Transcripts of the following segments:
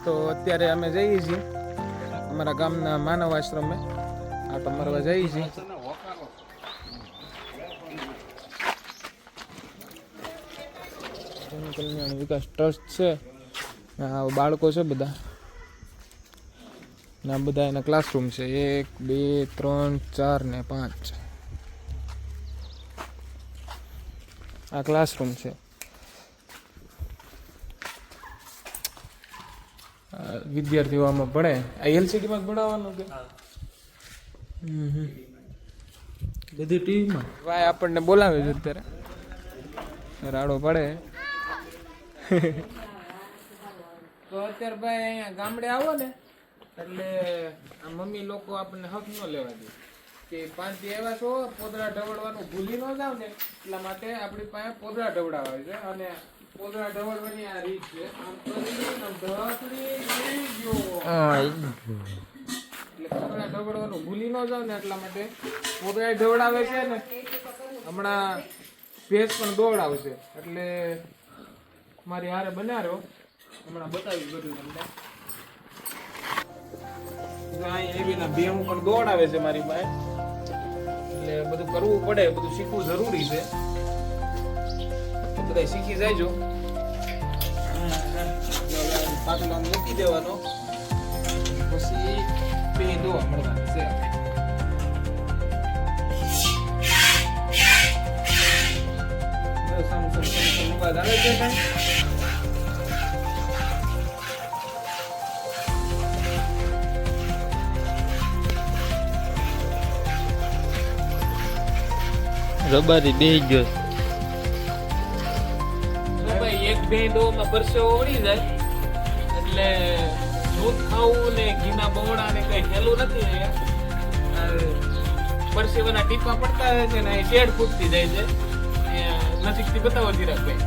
તો અત્યારે અમે જઈએ છીએ અમારા ગામના માનવ આશ્રમે આટો મારવા જઈએ છીએ. કલ્યાણ વિકાસ ટ્રસ્ટ છે. બાળકો છે બધા ના બધા એના ક્લાસરૂમ છે 1 2 3 4 ને 5 આ ક્લાસરૂમ છે. વિદ્યાર્થીઓ આમાં ભણે. આ એલસીડીમાં જ ભણાવવાનું કે બધી ટીવીમાં ભાઈ આપણને બોલાવે છે અત્યારે રાડો પડે. તો અત્યારે ભાઈ અહીંયા ગામડે આવો ને એટલે આ મમ્મી લોકો આપણને હક ન લેવા દે કે 5 દી આવ્યા છો પોદરા ઢવડવાનું ભૂલી ન જાવ ને એટલા માટે આપણી પાસે પોદરા ઢવડાવે છે. અને પોદરા ઢવડવાની આ રીત છે. એટલે પોદરા ઢવડવાનું ભૂલી ન જાવ ને એટલા માટે પોદરા ઢવડાવે છે ને. હમણાં ભેંસ પણ દોડાવશે એટલે મારી હારે બનાવ્યો હમણાં બતાવીશ બધું તમને. એવીના ભેહું પણ દોડાવે છે મારી પાસે એટલે બધું કરવું પડે, બધું શીખવું જરૂરી છે. બધા શીખી જાયજો. પાટલો મૂકી દેવાનો પછી ભેહ દોવા મળવાની છે. આવે છે રબારી બે ગયો ભાઈ. એક બે દો માં પરસેવો વળી જાય એટલે દૂધ ખાવું ને ઘીના બવડા ને કઈ હેલું નથી. પરસેવાના ટીપા પડતા રહે છે ને શેડ ફૂટતી જાય છે. નજીકથી બતાવો ધીરજભાઈ.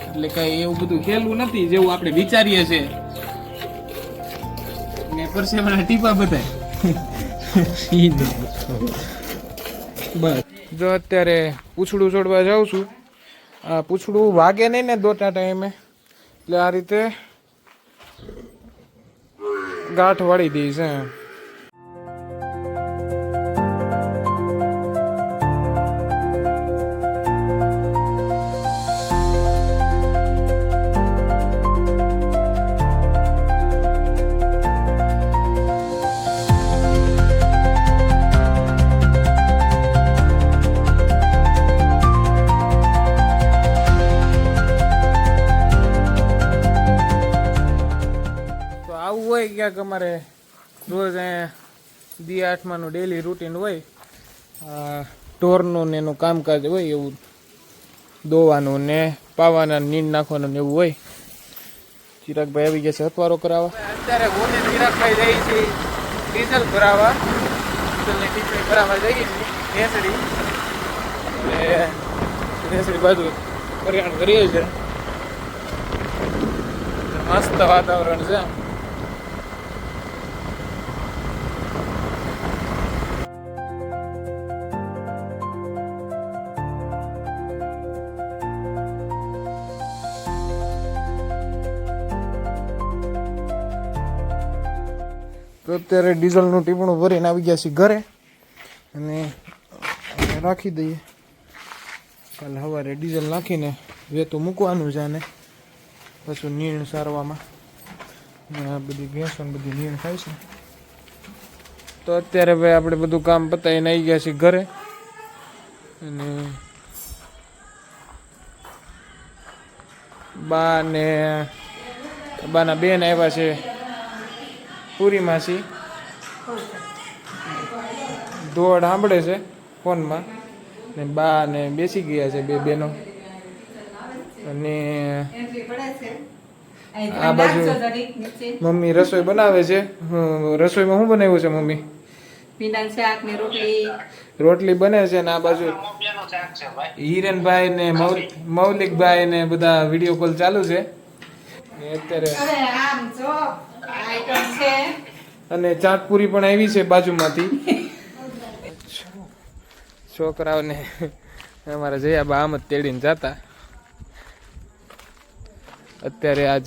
એટલે કઈ એવું બધું હેલું નથી જેવું આપણે વિચારીએ છીએ. પરસેવાના ટીપા બતાય બસ. જો અત્યારે પૂછડું છોડવા જાઉં છું. આ પૂછડું વાગે નહીં ને દોટા ટાઈમે એટલે આ રીતે ગાંઠ વાળી દઈ છે. ક્યાંક અમારે રોજ અહીંયા દી 8માંનું ડેલી રૂટીન હોય. ઢોરનું ને એનું કામકાજ હોય એવું દોવાનું ને પાવાના નીંદ નાખવાનું ને એવું હોય. ચિરાગભાઈ આવી ગયા છે હથવારો કરાવવા. અત્યારે હું ને ચિરાગભાઈ જઈએ છીએ ડીઝલ ભરાવા. ડીઝલની ટીપણી ભરાવા જઈએ છીએ ભેંસડી. ભેંસડી બાજુ કરિયાણ કરીએ છીએ. મસ્ત વાતાવરણ છે. તો અત્યારે ડીઝલનું ટીપણું ભરીને આવી ગયા છીએ ઘરે અને રાખી દઈએ. કાલે સવારે ડીઝલ નાખીને વેતું મૂકવાનું છે. અને પાછું નીણ સારવામાં આ બધી ભેંસો બધી નીણ ખાય છે. તો અત્યારે ભાઈ આપણે બધું કામ પતાવીને આવી ગયા છીએ ઘરે. અને બાના બેન આવ્યા છે પૂરી માસી. દોડ સાંભળે છે ફોનમાં ને બા ને બેસી ગયા છે બે બેનો. અને આ બાજુ મમ્મી રસોઈ બનાવે છે. રસોઈમાં શું બનાવ્યું છે મમ્મી? ભીંડાનું શાક ને રોટલી બને છે. ને આ બાજુ હિરેનભાઈ ને મૌલિકભાઈ ને બધા વિડીયો કોલ ચાલુ છે અત્યારે. અને ચાટપુરી પણ આવી છે બાજુમાંથી. છોકરાઓને અમારા જયાબા આમ જ તેડીને જતા અત્યારે આ